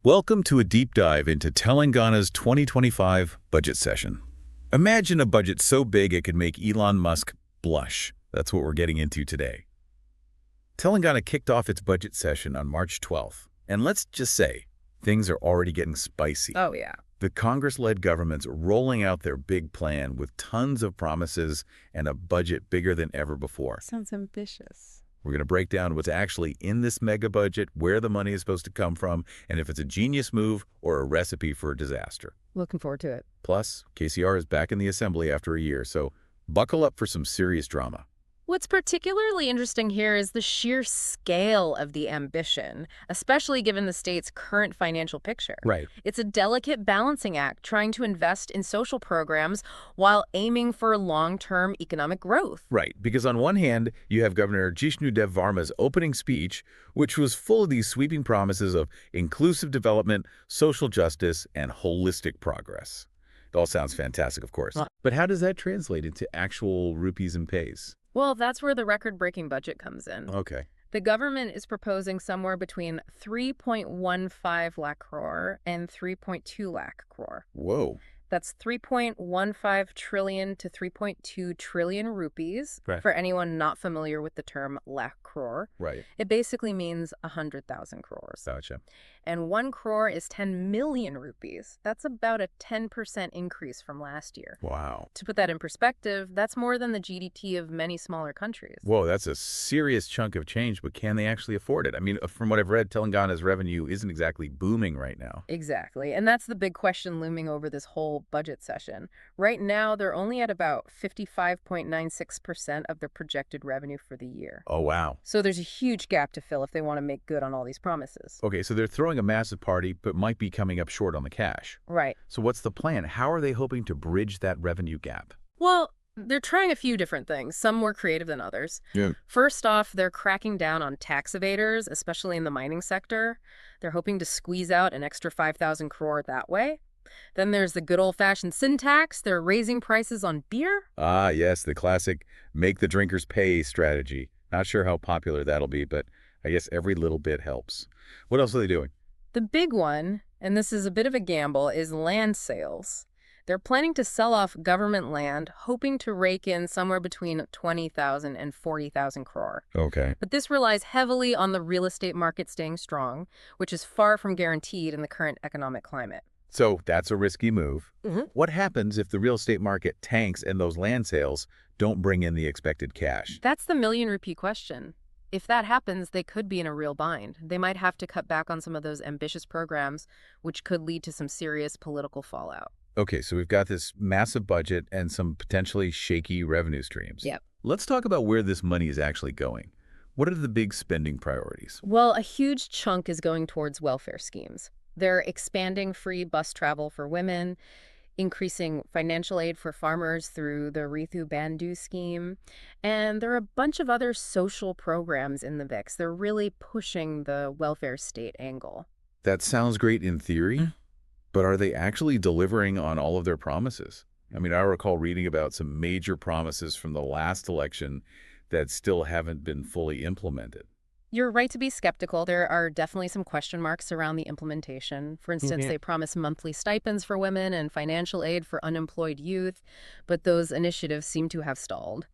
Welcome to a deep dive into Telangana's 2025 budget session. Imagine a budget so big it could make Elon Musk blush. That's what we're getting into today. Telangana kicked off its budget session on March 12th, and let's just say, things are already getting spicy. Oh, yeah. The Congress-led government's rolling out their big plan with tons of promises and a budget bigger than ever before. Sounds ambitious. We're going to break down what's actually in this mega budget, where the money is supposed to come from, and if it's a genius move or a recipe for a disaster. Looking forward to it. Plus, KCR is back in the assembly after a year, so buckle up for some serious drama. What's particularly interesting here is the sheer scale of the ambition, especially given the state's current financial picture. Right. It's a delicate balancing act, trying to invest in social programs while aiming for long-term economic growth. Right, because on one hand, you have Governor Jishnu Dev Varma's opening speech, which was full of these sweeping promises of inclusive development, social justice, and holistic progress. It all sounds fantastic, of course. But how does that translate into actual rupees and pays? Well, that's where the record-breaking budget comes in. Okay. The government is proposing somewhere between 3.15 lakh crore and 3.2 lakh crore. Whoa. That's 3.15 trillion to 3.2 trillion rupees. Right. For anyone not familiar with the term lakh crore, Right. it basically means 100,000 crores. Gotcha. And 1 crore is 10 million rupees. That's about a 10% increase from last year. Wow. To put that in perspective, that's more than the GDP of many smaller countries. Whoa, that's a serious chunk of change, but can they actually afford it? I mean, from what I've read, Telangana's revenue isn't exactly booming right now. Exactly. And that's the big question looming over this whole budget session. Right now, they're only at about 55.96% of their projected revenue for the year. Oh, wow. So there's a huge gap to fill if they want to make good on all these promises. Okay, so they're throwing a massive party, but might be coming up short on the cash. Right. So what's the plan? How are they hoping to bridge that revenue gap? Well, they're trying a few different things, some more creative than others. Yeah. First off, they're cracking down on tax evaders, especially in the mining sector. They're hoping to squeeze out an extra 5,000 crore that way. Then there's the good old-fashioned sin tax. They're raising prices on beer. Ah, yes, the classic make the drinkers pay strategy. Not sure how popular that'll be, but I guess every little bit helps. What else are they doing? The big one, and this is a bit of a gamble, is land sales. They're planning to sell off government land, hoping to rake in somewhere between 20,000 and 40,000 crore. Okay. But this relies heavily on the real estate market staying strong, which is far from guaranteed in the current economic climate. So that's a risky move. Mm-hmm. What happens if the real estate market tanks and those land sales don't bring in the expected cash? That's the million-rupee question. If that happens, they could be in a real bind. They might have to cut back on some of those ambitious programs, which could lead to some serious political fallout. Okay, so we've got this massive budget and some potentially shaky revenue streams. Yep. Let's talk about where this money is actually going. What are the big spending priorities? Well, a huge chunk is going towards welfare schemes. They're expanding free bus travel for women, increasing financial aid for farmers through the Ritu Bandhu scheme, and there are a bunch of other social programs in the mix. They're really pushing the welfare state angle. That sounds great in theory, but are they actually delivering on all of their promises? I mean, I recall reading about some major promises from the last election that still haven't been fully implemented. You're right to be skeptical. There are definitely some question marks around the implementation. For instance, they promise monthly stipends for women and financial aid for unemployed youth, but those initiatives seem to have stalled.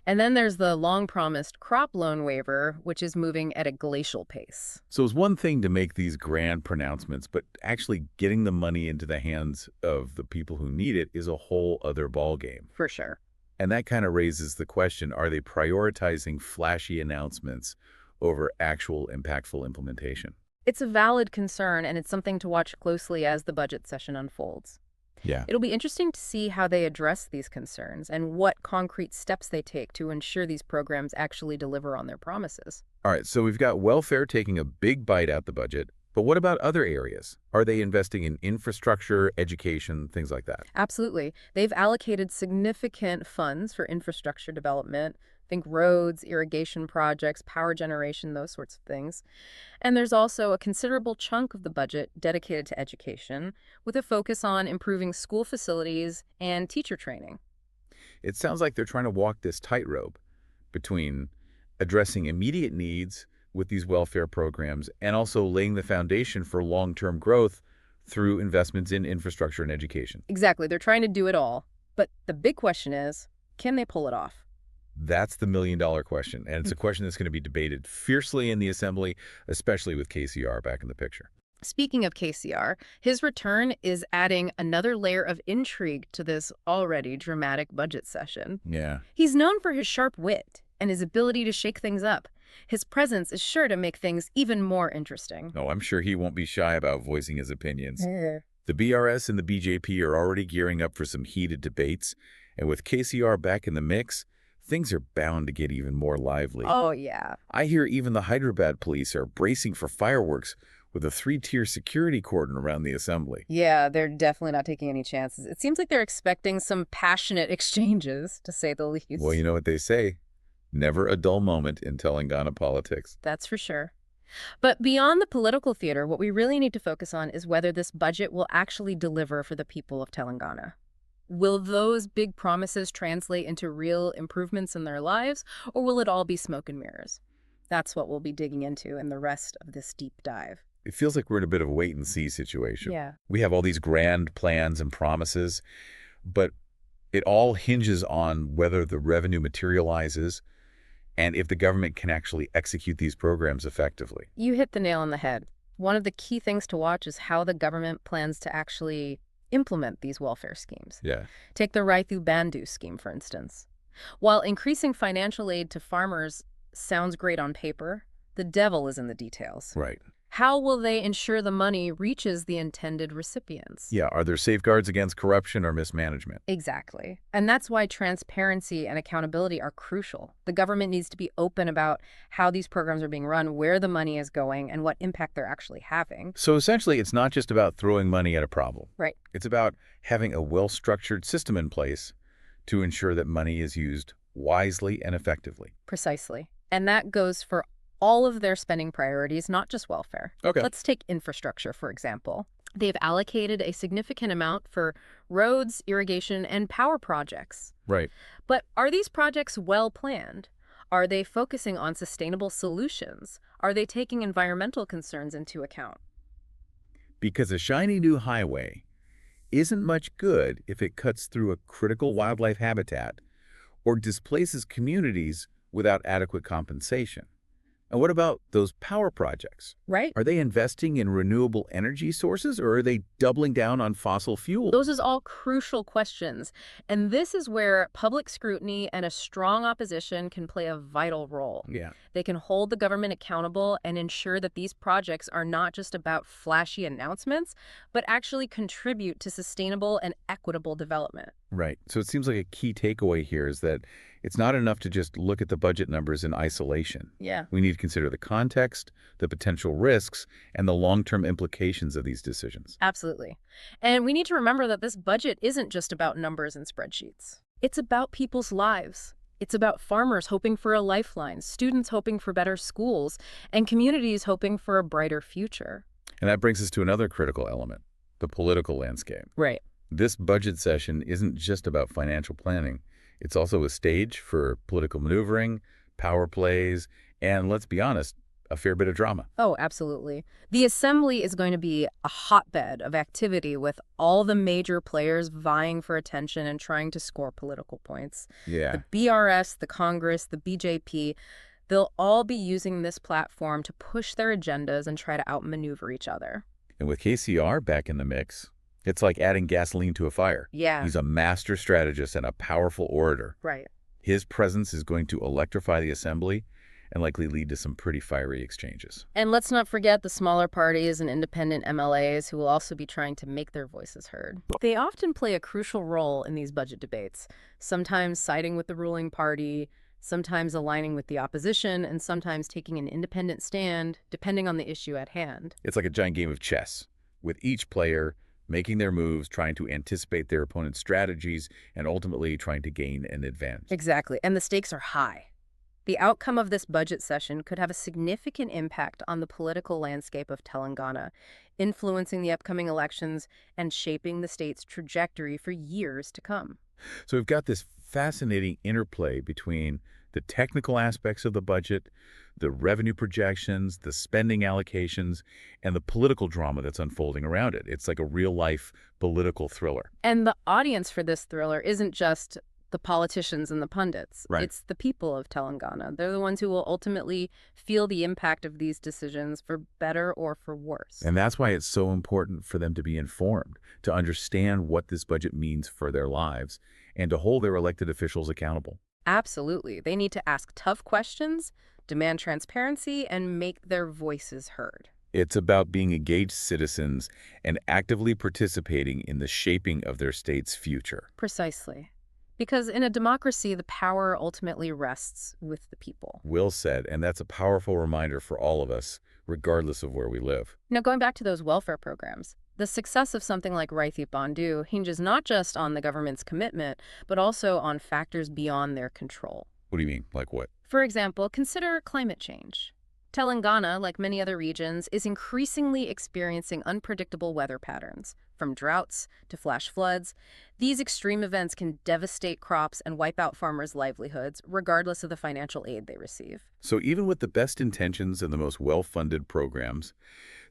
And then there's the long-promised crop loan waiver, which is moving at a glacial pace. So it's one thing to make these grand pronouncements, but actually getting the money into the hands of the people who need it is a whole other ballgame. For sure. And that kind of raises the question, are they prioritizing flashy announcements over actual impactful implementation? It's a valid concern, and it's something to watch closely as the budget session unfolds. Yeah. It'll be interesting to see how they address these concerns and what concrete steps they take to ensure these programs actually deliver on their promises. All right, so we've got welfare taking a big bite out the budget, but what about other areas? Are they investing in infrastructure, education, things like that? Absolutely. They've allocated significant funds for infrastructure development. Think roads, irrigation projects, power generation, those sorts of things. And there's also a considerable chunk of the budget dedicated to education, with a focus on improving school facilities and teacher training. It sounds like they're trying to walk this tightrope between addressing immediate needs with these welfare programs and also laying the foundation for long-term growth through investments in infrastructure and education. Exactly. They're trying to do it all. But the big question is, can they pull it off? That's the million-dollar question, and it's a question that's going to be debated fiercely in the Assembly, especially with KCR back in the picture. Speaking of KCR, his return is adding another layer of intrigue to this already dramatic budget session. Yeah. He's known for his sharp wit and his ability to shake things up. His presence is sure to make things even more interesting. Oh, I'm sure he won't be shy about voicing his opinions. Eh. The BRS and the BJP are already gearing up for some heated debates, and with KCR back in the mix, things are bound to get even more lively. Oh, yeah. I hear even the Hyderabad police are bracing for fireworks with a 3-tier security cordon around the assembly. Yeah, they're definitely not taking any chances. It seems like they're expecting some passionate exchanges, to say the least. Well, you know what they say, never a dull moment in Telangana politics. That's for sure. But beyond the political theater, what we really need to focus on is whether this budget will actually deliver for the people of Telangana. Will those big promises translate into real improvements in their lives, or will it all be smoke and mirrors? That's what we'll be digging into in the rest of this deep dive. It feels like we're in a bit of a wait-and-see situation. Yeah. We have all these grand plans and promises, but it all hinges on whether the revenue materializes and if the government can actually execute these programs effectively. You hit the nail on the head. One of the key things to watch is how the government plans to actually implement these welfare schemes. Yeah. Take the Raithu Bandhu scheme, for instance. While increasing financial aid to farmers sounds great on paper, the devil is in the details. Right. How will they ensure the money reaches the intended recipients? Yeah, are there safeguards against corruption or mismanagement? Exactly. And that's why transparency and accountability are crucial. The government needs to be open about how these programs are being run, where the money is going, and what impact they're actually having. So essentially, it's not just about throwing money at a problem. Right. It's about having a well-structured system in place to ensure that money is used wisely and effectively. Precisely. And that goes for all of their spending priorities, not just welfare. Okay. Let's take infrastructure, for example. They've allocated a significant amount for roads, irrigation, and power projects. Right. But are these projects well planned? Are they focusing on sustainable solutions? Are they taking environmental concerns into account? Because a shiny new highway isn't much good if it cuts through a critical wildlife habitat or displaces communities without adequate compensation. And what about those power projects? Right? Are they investing in renewable energy sources or are they doubling down on fossil fuel? Those are all crucial questions. And this is where public scrutiny and a strong opposition can play a vital role. Yeah. They can hold the government accountable and ensure that these projects are not just about flashy announcements, but actually contribute to sustainable and equitable development. Right. So it seems like a key takeaway here is that it's not enough to just look at the budget numbers in isolation. Yeah. We need to consider the context, the potential risks, and the long-term implications of these decisions. Absolutely. And we need to remember that this budget isn't just about numbers and spreadsheets. It's about people's lives. It's about farmers hoping for a lifeline, students hoping for better schools, and communities hoping for a brighter future. And that brings us to another critical element, the political landscape. Right. This budget session isn't just about financial planning. It's also a stage for political maneuvering, power plays, and let's be honest, a fair bit of drama. Oh, absolutely. The assembly is going to be a hotbed of activity with all the major players vying for attention and trying to score political points. Yeah. The BRS, the Congress, the BJP, they'll all be using this platform to push their agendas and try to outmaneuver each other. And with KCR back in the mix, it's like adding gasoline to a fire. Yeah. He's a master strategist and a powerful orator. Right. His presence is going to electrify the assembly and likely lead to some pretty fiery exchanges. And let's not forget the smaller parties and independent MLAs who will also be trying to make their voices heard. They often play a crucial role in these budget debates, sometimes siding with the ruling party, sometimes aligning with the opposition, and sometimes taking an independent stand, depending on the issue at hand. It's like a giant game of chess, with each player making their moves, trying to anticipate their opponent's strategies, and ultimately trying to gain an advantage. Exactly, and the stakes are high. The outcome of this budget session could have a significant impact on the political landscape of Telangana, influencing the upcoming elections and shaping the state's trajectory for years to come. So we've got this fascinating interplay between the technical aspects of the budget, the revenue projections, the spending allocations, and the political drama that's unfolding around it. It's like a real-life political thriller. And the audience for this thriller isn't just the politicians and the pundits. Right. It's the people of Telangana. They're the ones who will ultimately feel the impact of these decisions for better or for worse. And that's why it's so important for them to be informed, to understand what this budget means for their lives, and to hold their elected officials accountable. Absolutely. They need to ask tough questions, demand transparency, and make their voices heard. It's about being engaged citizens and actively participating in the shaping of their state's future. Precisely. Because in a democracy, the power ultimately rests with the people. Will said, and that's a powerful reminder for all of us, regardless of where we live. Now, going back to those welfare programs, the success of something like Raithip Bandhu hinges not just on the government's commitment, but also on factors beyond their control. What do you mean? Like what? For example, consider climate change. Telangana, like many other regions, is increasingly experiencing unpredictable weather patterns, from droughts to flash floods. These extreme events can devastate crops and wipe out farmers' livelihoods, regardless of the financial aid they receive. So even with the best intentions and the most well-funded programs,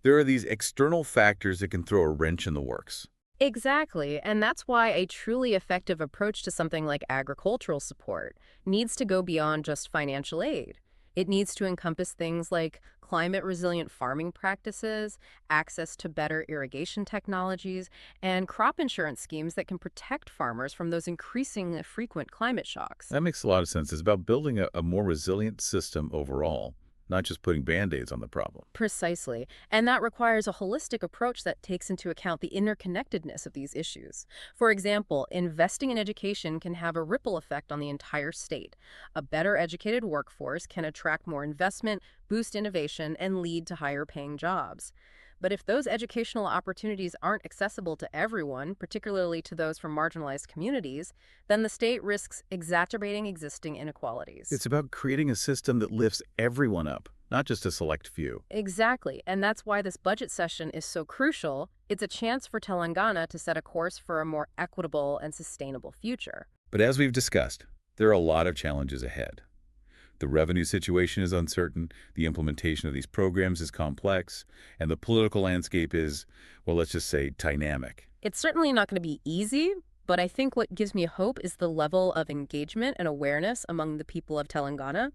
there are these external factors that can throw a wrench in the works. Exactly, and that's why a truly effective approach to something like agricultural support needs to go beyond just financial aid. It needs to encompass things like climate-resilient farming practices, access to better irrigation technologies, and crop insurance schemes that can protect farmers from those increasingly frequent climate shocks. That makes a lot of sense. It's about building a more resilient system overall, not just putting Band-Aids on the problem. Precisely. And that requires a holistic approach that takes into account the interconnectedness of these issues. For example, investing in education can have a ripple effect on the entire state. A better educated workforce can attract more investment, boost innovation, and lead to higher paying jobs. But if those educational opportunities aren't accessible to everyone, particularly to those from marginalized communities, then the state risks exacerbating existing inequalities. It's about creating a system that lifts everyone up, not just a select few. Exactly, and that's why this budget session is so crucial. It's a chance for Telangana to set a course for a more equitable and sustainable future. But as we've discussed, there are a lot of challenges ahead. The revenue situation is uncertain, the implementation of these programs is complex, and the political landscape is, well, let's just say, dynamic. It's certainly not going to be easy, but I think what gives me hope is the level of engagement and awareness among the people of Telangana.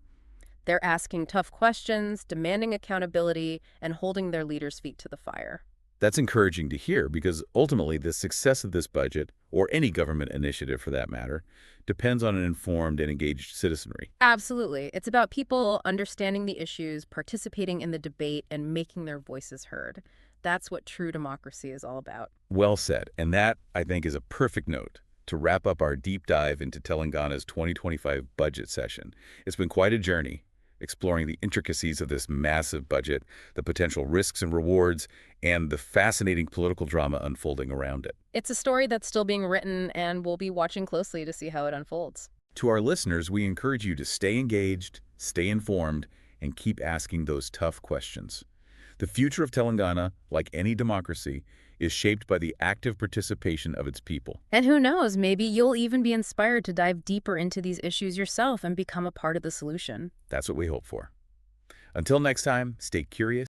They're asking tough questions, demanding accountability, and holding their leaders' feet to the fire. That's encouraging to hear because ultimately the success of this budget, or any government initiative for that matter, depends on an informed and engaged citizenry. Absolutely. It's about people understanding the issues, participating in the debate, and making their voices heard. That's what true democracy is all about. Well said, and that, I think, is a perfect note to wrap up our deep dive into Telangana's 2025 budget session. It's been quite a journey, exploring the intricacies of this massive budget, the potential risks and rewards, and the fascinating political drama unfolding around it. It's a story that's still being written, and we'll be watching closely to see how it unfolds. To our listeners, we encourage you to stay engaged, stay informed, and keep asking those tough questions. The future of Telangana, like any democracy, is shaped by the active participation of its people. And who knows, maybe you'll even be inspired to dive deeper into these issues yourself and become a part of the solution. That's what we hope for. Until next time, stay curious.